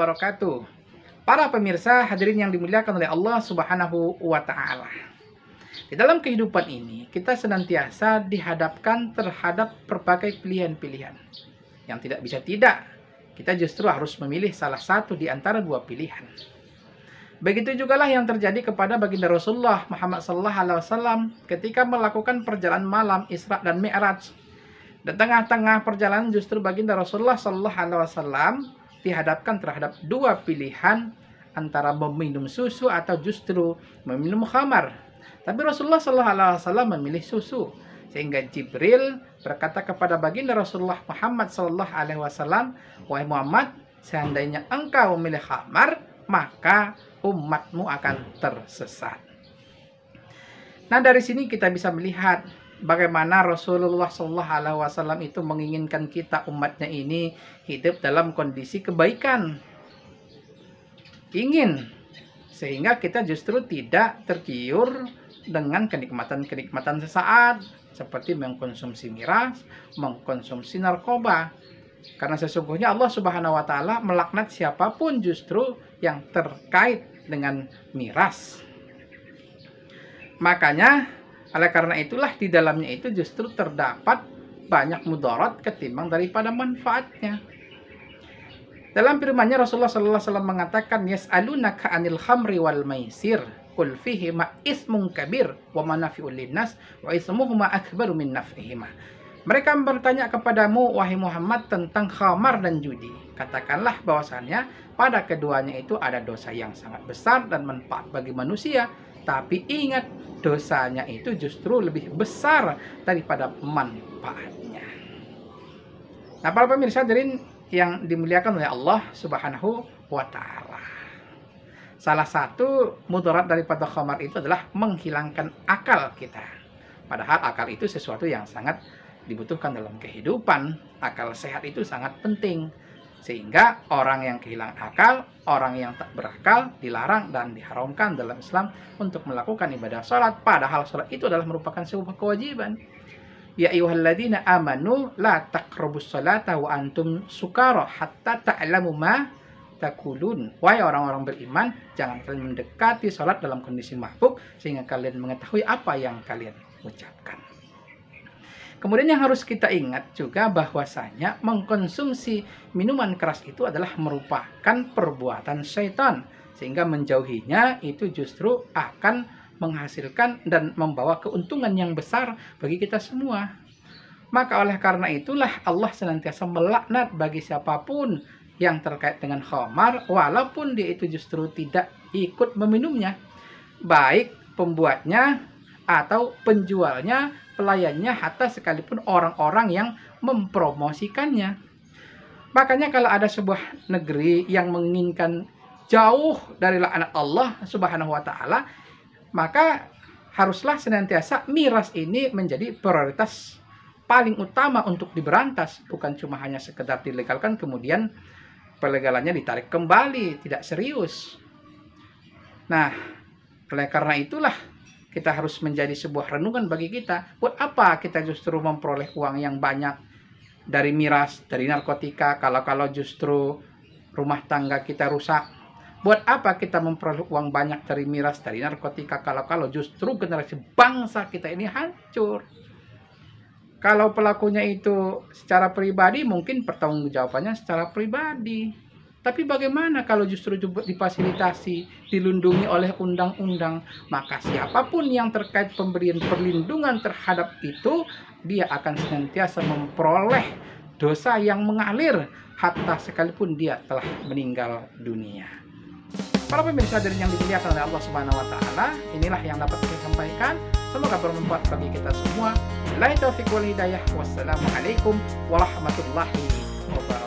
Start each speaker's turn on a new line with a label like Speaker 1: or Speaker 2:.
Speaker 1: wabarakatuh. Para pemirsa hadirin yang dimuliakan oleh Allah Subhanahu wa Ta'ala. Di dalam kehidupan ini, kita senantiasa dihadapkan terhadap berbagai pilihan-pilihan yang tidak bisa tidak. Kita justru harus memilih salah satu di antara dua pilihan. Begitu jugalah yang terjadi kepada baginda Rasulullah Muhammad SAW ketika melakukan perjalanan malam Isra dan Mi'raj. Di tengah-tengah perjalanan justru baginda Rasulullah SAW dihadapkan terhadap dua pilihan antara meminum susu atau justru meminum khamar. Tapi Rasulullah SAW memilih susu, sehingga Jibril berkata kepada baginda Rasulullah Muhammad SAW, "Wahai Muhammad, seandainya engkau memilih khamar, maka umatmu akan tersesat." Nah, dari sini kita bisa melihat bagaimana Rasulullah SAW itu menginginkan kita umatnya ini hidup dalam kondisi kebaikan. Ingin sehingga kita justru tidak tergiur dengan kenikmatan-kenikmatan sesaat seperti mengkonsumsi miras, mengkonsumsi narkoba. Karena sesungguhnya Allah Subhanahu wa Ta'ala melaknat siapapun justru yang terkait dengan miras. Makanya oleh karena itulah di dalamnya itu justru terdapat banyak mudarat ketimbang daripada manfaatnya. Dalam firman-Nya Rasulullah SAW mengatakan, "Yas'alunaka 'anil khamri wal maisir, qul fihima ismun kabir wa manafi'ul linnas wa ismuhuma akbaru min naf'ihima." Mereka bertanya kepadamu, wahai Muhammad, tentang khamar dan judi. Katakanlah bahwasannya pada keduanya itu ada dosa yang sangat besar dan manfaat bagi manusia. Tapi ingat, dosanya itu justru lebih besar daripada manfaatnya. Nah, para pemirsa hadirin yang dimuliakan oleh Allah Subhanahu wa Ta'ala, salah satu mudarat daripada khamar itu adalah menghilangkan akal kita. Padahal akal itu sesuatu yang sangat dibutuhkan dalam kehidupan. Akal sehat itu sangat penting. Sehingga orang yang kehilangan akal, orang yang tak berakal, dilarang dan diharamkan dalam Islam untuk melakukan ibadah salat. Padahal salat itu adalah merupakan sebuah kewajiban. Ya ayyuhalladzina amanu la taqrabus salata wa antum sukara hatta ta'lamu ma taqulun. Wahai orang-orang beriman, jangan kalian mendekati salat dalam kondisi mabuk sehingga kalian mengetahui apa yang kalian ucapkan. Kemudian yang harus kita ingat juga bahwasanya mengkonsumsi minuman keras itu adalah merupakan perbuatan syaitan. Sehingga menjauhinya itu justru akan menghasilkan dan membawa keuntungan yang besar bagi kita semua. Maka oleh karena itulah Allah senantiasa melaknat bagi siapapun yang terkait dengan khamar, walaupun dia itu justru tidak ikut meminumnya. Baik pembuatnya atau penjualnya, pelayannya, hatta sekalipun orang-orang yang mempromosikannya. Makanya kalau ada sebuah negeri yang menginginkan jauh dari laknat Allah Subhanahu wa Ta'ala, maka haruslah senantiasa miras ini menjadi prioritas paling utama untuk diberantas. Bukan cuma hanya sekedar dilegalkan kemudian pelegalannya ditarik kembali, tidak serius. Nah, oleh karena itulah kita harus menjadi sebuah renungan bagi kita. Buat apa kita justru memperoleh uang yang banyak dari miras, dari narkotika, kalau justru rumah tangga kita rusak? Buat apa kita memperoleh uang banyak dari miras, dari narkotika, kalau justru generasi bangsa kita ini hancur? Kalau pelakunya itu secara pribadi, mungkin pertanggungjawabannya secara pribadi. Tapi bagaimana kalau justru difasilitasi, dilindungi oleh undang-undang? Maka siapapun yang terkait pemberian perlindungan terhadap itu, dia akan senantiasa memperoleh dosa yang mengalir, hatta sekalipun dia telah meninggal dunia. Para pemirsa hadirin yang dimuliakan oleh Allah Subhanahu wa Ta'ala, inilah yang dapat saya sampaikan. Semoga bermanfaat bagi kita semua. Billahi taufiq wal hidayah. Wassalamualaikum warahmatullahi wabarakatuh.